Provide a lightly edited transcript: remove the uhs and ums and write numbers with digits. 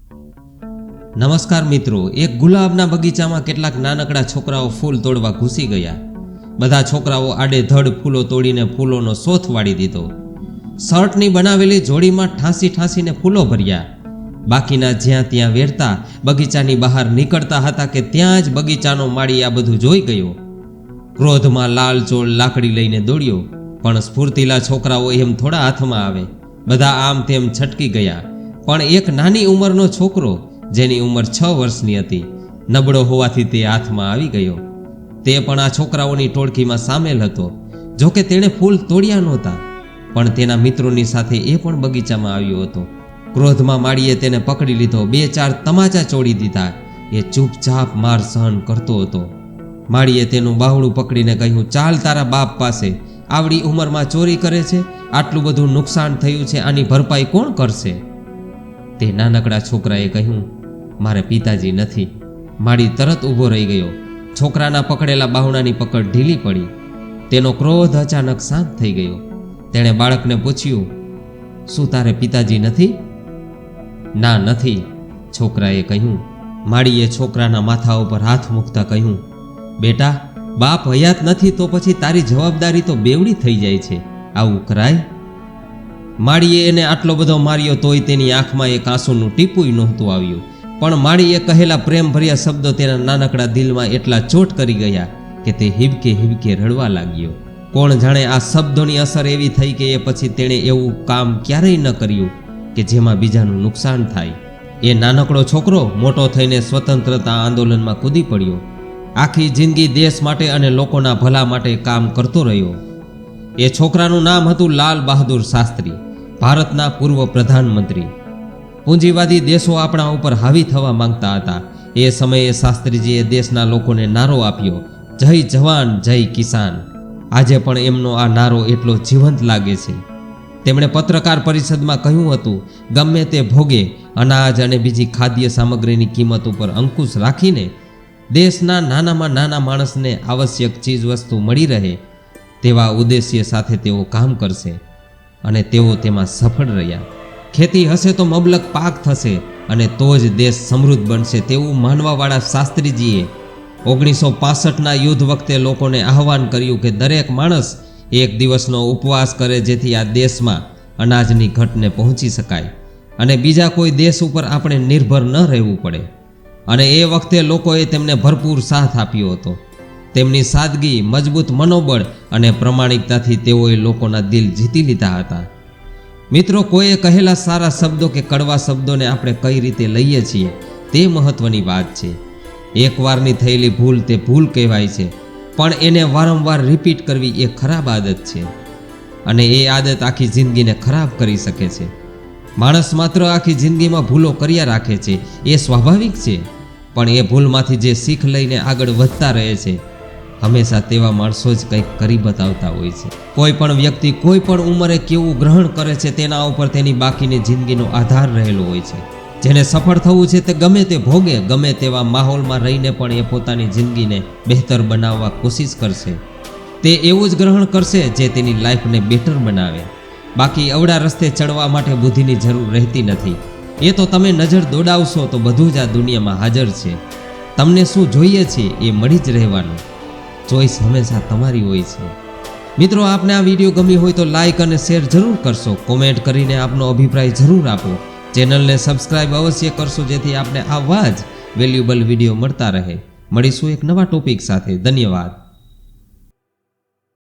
નમસ્કાર મિત્રો, એક ગુલાબના બગીચામાં કેટલાક નાનકડા છોકરાઓ ફૂલ તોડવા ઘૂસી ગયા. બધા છોકરાઓ આડેધડ ફૂલો તોડીને ફૂલોનો સોથ વાળી દીધો. શર્ટની બનાવેલી જોડીમાં ઠાંસીને ફૂલો ભર્યા. બાકીના જ્યાં ત્યાં વેરતા બગીચાની બહાર નીકળતા હતા કે ત્યાં જ બગીચાનો માળી આ બધું જોઈ ગયો. ક્રોધમાં લાલચોળ લાકડી લઈને દોડ્યો, પણ સ્ફૂર્તિલા છોકરાઓ એમ થોડા હાથમાં આવે. બધા આમ તેમ છટકી ગયા, પણ એક નાની ઉંમરનો છોકરો જેની ઉંમર 6 વર્ષની હતી, નબળો હોવાથી તે હાથમાં આવી ગયો. તે પણ આ છોકરાઓની ટોળકીમાં સામેલ હતો. જોકે તેણે ફૂલ તોડ્યા નહોતા, પણ તેના મિત્રોની સાથે એ પણ બગીચામાં આવ્યો હતો. ક્રોધમાં માળીએ તેને પકડી લીધો, 2-4 તમાચા ચોડી દીધા. એ ચૂપચાપ માર સહન કરતો હતો. માળીએ તેનું બાવડું પકડીને કહ્યું, ચાલ તારા બાપ પાસે. આવડી ઉંમરમાં ચોરી કરે છે, આટલું બધું નુકસાન થયું છે, આની ભરપાઈ કોણ કરશે? તે નાનકડા છોકરાએ કહ્યું, મારે પિતાજી નથી. માળી તરત ઊભો રહી ગયો. છોકરાના પકડેલા બાવણાની પકડ ઢીલી પડી. તેનો ક્રોધ અચાનક શાંત થઈ ગયો. તેણે બાળકને પૂછ્યું, શું તારે પિતાજી નથી? ના, નથી, છોકરાએ કહ્યું. માળીએ છોકરાના માથા ઉપર હાથ મૂકતા કહ્યું, બેટા, બાપ હયાત નથી તો પછી તારી જવાબદારી તો બેવડી થઈ જાય છે. આવું કરાય? માળીએ એને આટલો બધો માર્યો તોય તેની આંખમાં એક આંસુનું ટીપું નહોતું આવ્યું. પણ માળીએ કહેલા પ્રેમભર્યા શબ્દો તેના નાનકડા દિલમાં એટલા ચોટ કરી ગયા કે તે હિબકે રડવા લાગ્યો. કોણ જાણે આ શબ્દોની અસર એવી થઈ કે એ પછી તેણે એવું કામ ક્યારેય ન કર્યું કે જેમાં બીજાનું નુકસાન થાય. એ નાનકડો છોકરો મોટો થઈને સ્વતંત્રતા આંદોલનમાં કૂદી પડ્યો. આખી જિંદગી દેશ માટે અને લોકોના ભલા માટે કામ કરતો રહ્યો. એ છોકરાનું નામ હતું લાલ બહાદુર શાસ્ત્રી, ભારતના પૂર્વ પ્રધાનમંત્રી. પૂંજીવાદી દેશો આપણા ઉપર હાવી થવા માંગતા હતા. એ સમયે શાસ્ત્રીજીએ દેશના લોકોને નારો આપ્યો, જય જવાન જય કિસાન. આજે પણ એમનો આ નારો એટલો જીવંત લાગે છે. તેમણે પત્રકાર પરિષદમાં કહ્યું હતું, ગમે તે ભોગે અનાજ અને બીજી ખાદ્ય સામગ્રીની કિંમત ઉપર અંકુશ રાખીને દેશના નાનામાં નાના માણસને આવશ્યક ચીજ વસ્તુ મળી રહે તેવા ઉદ્દેશ્ય સાથે તેઓ કામ કરશે, અને તેઓ તેમાં સફળ રહ્યા. ખેતી હશે તો મબલક પાક થશે અને તો જ દેશ સમૃદ્ધ બનશે તેવું માનવાવાળા શાસ્ત્રીજીએ 1965ના યુદ્ધ વખતે લોકોને આહવાન કર્યું કે દરેક માણસ એક દિવસનો ઉપવાસ કરે જેથી આ દેશમાં અનાજની ઘટને પહોંચી શકાય અને બીજા કોઈ દેશ ઉપર આપણે નિર્ભર ન રહેવું પડે. અને એ વખતે લોકોએ તેમને ભરપૂર સાથ આપ્યો હતો. તેમની સાદગી, મજબૂત મનોબળ અને પ્રમાણિકતાથી તેઓએ લોકોના દિલ જીતી લીધા હતા. મિત્રો, કોઈએ કહેલા સારા શબ્દો કે કડવા શબ્દોને આપણે કઈ રીતે લઈએ છીએ તે મહત્વની વાત છે. એકવારની થયેલી ભૂલ તે ભૂલ કહેવાય છે, પણ એને વારંવાર રિપીટ કરવી એ ખરાબ આદત છે, અને એ આદત આખી જિંદગીને ખરાબ કરી શકે છે. માણસ માત્ર આખી જિંદગીમાં ભૂલો કર્યા રાખે છે, એ સ્વાભાવિક છે, પણ એ ભૂલમાંથી જે શીખ લઈને આગળ વધતા રહે છે, હંમેશા તેવા માણસો જ કંઈક કરી બતાવતા હોય છે. કોઈ પણ વ્યક્તિ કોઈ પણ ઉંમરે કેવું ગ્રહણ કરે છે તેના ઉપર તેની બાકીની જિંદગીનો આધાર રહેલો હોય છે. જેને સફળ થવું છે તે ગમે તે ભોગે, ગમે તેવા માહોલમાં રહીને પણ એ પોતાની જિંદગીને બહેતર બનાવવા કોશિશ કરશે. તે એવું જ ગ્રહણ કરશે જે તેની લાઈફને બેટર બનાવે. બાકી અવળા રસ્તે ચડવા માટે બુદ્ધિની જરૂર રહેતી નથી. એ તો તમે નજર દોડાવશો તો બધું જ આ દુનિયામાં હાજર છે. તમને શું જોઈએ છે એ મળી જ રહેવાનું. ચોઈસ હંમેશા તમારી હોય છે. મિત્રો, આપને આ વિડીયો ગમ્યો હોય તો લાઈક અને શેર જરૂર કરશો. કોમેન્ટ કરીને આપનો અભિપ્રાય જરૂર આપો. ચેનલને સબસ્ક્રાઇબ અવશ્ય કરશો જેથી આપને આવા જ વેલ્યુએબલ વિડીયો મળતા રહે. મળીશું એક નવા ટોપિક સાથે. ધન્યવાદ.